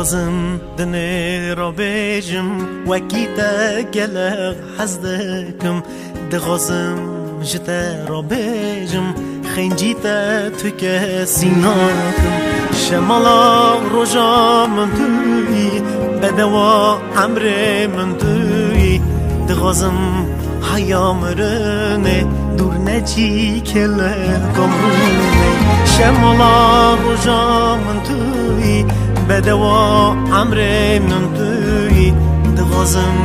دخوازم دنه را بیجم وکی تا گلق حزدکم دخوازم جتا را بیجم خنجی تا تو که سیناکم شمالا روژا من توی بدوا عمر من توی دخوازم حیام رنه دور نجی کل کمرونه شمالا روژا من توی بدوا عمر من توی دخوازم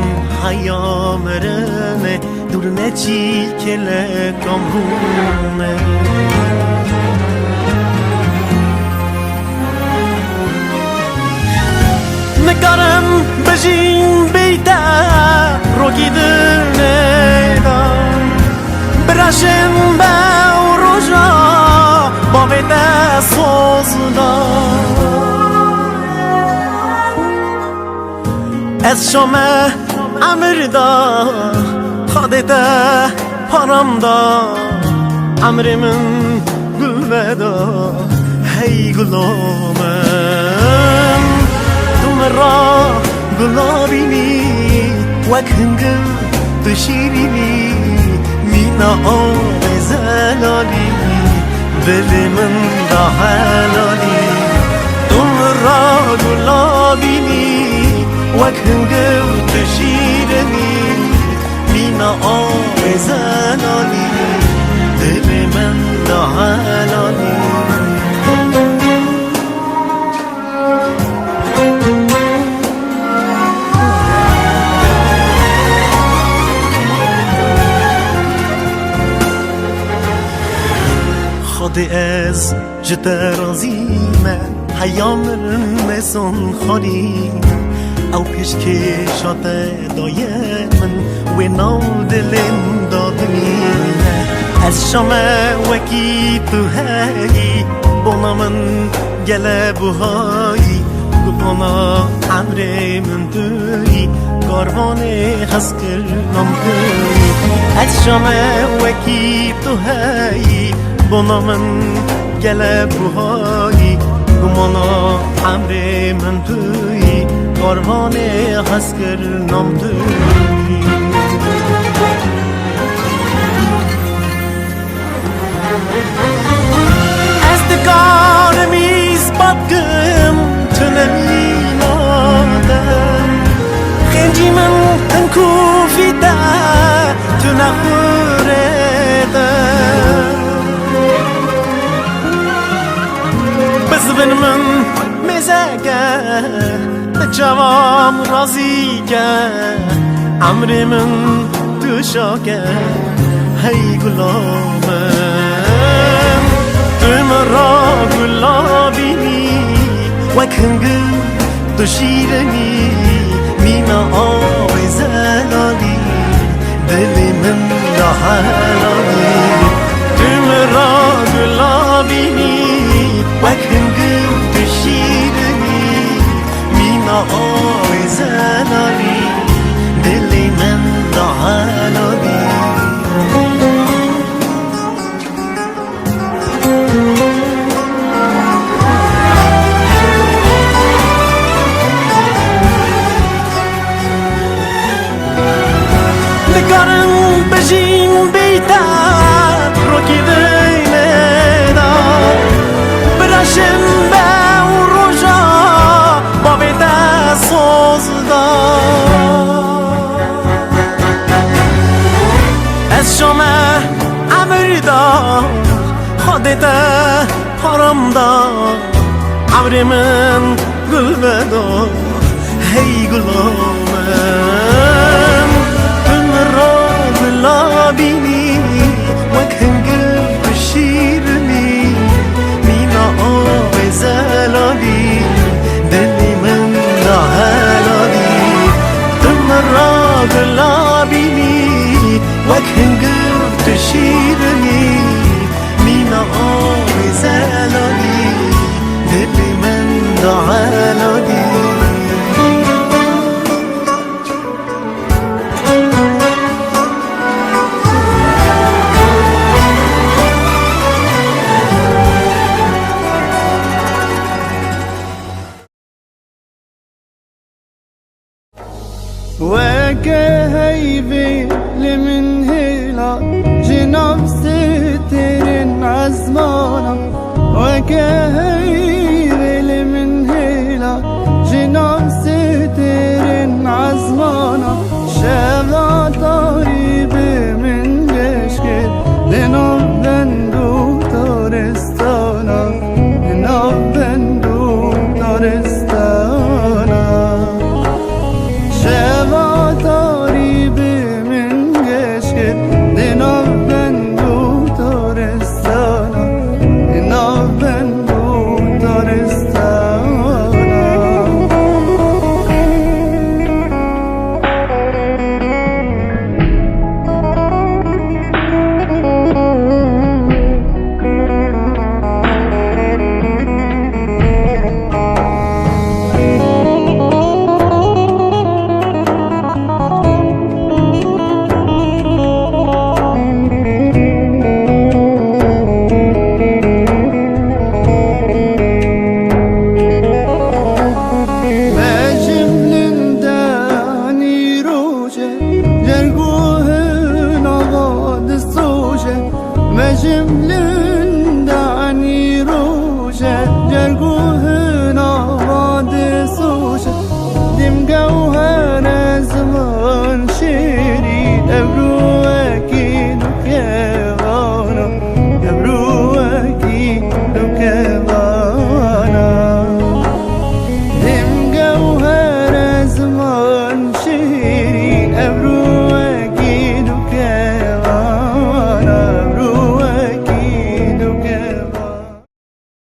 حیام رنه دور نجی کل کمرونه نکارم بجین بیتا رو گیدنه دار براشم با روژا با بیتا سوز دار از شما امر دا خودتا پارم دا امر من گل بدا هی گلامم را گلابینی وک هنگل تو شیرینی مینا آب زلالی دل من دا حلالی تم را گلابینی وک هنگل تو شیرینی مینا آب زلالی دل من دا حلالی خود از جتا رازیمه حیام رمسون خوریم او پیش که شات دایم من و نو دلم دادمینه از شما وکی تو هایی بنا من گله بوهایی گلبانا عمر من توی کاروان خس کرنم توی از شما وکی تو هایی بنا من گله بوهایی گمانا عمر من توی کاروان خس کرنم توی از دکار میز بدگم تو نمیمادم خنجی من تنکوفی ده تو نخوردم بزبن من مزگه بجوام رازیگه عمر من دوشاگه هی گلامم تم را گلابینی وک هنگل تو شیرینی مینا آب زلالی دل من دا حلالی تم را گلابینی وک هنگل تو شیرینی مینا آب زلالی دل من دا حلالی نکارم بجین بیتا رو گیدنه دار براشم با روژا با بیتا سوز دار از شما امر دار خودتا حرام دار امر من گل بدار هی گلامم تم را گلابینی وک هنگل تو شیرینی مینا آب زلالی دل من دا حلالی تم را گلابینی وک هنگل تو شیرینی مینا آب زلالی دل من دا حلالی كهيري من هيلا جنام سترن عزمانا شغا طريب من جشكت لنوب بندو تارستانا لنوب بندو تارستانا شغا طريب من جشكت لنوب بندو تارستانا لنوب بندو تارستانا Mecimli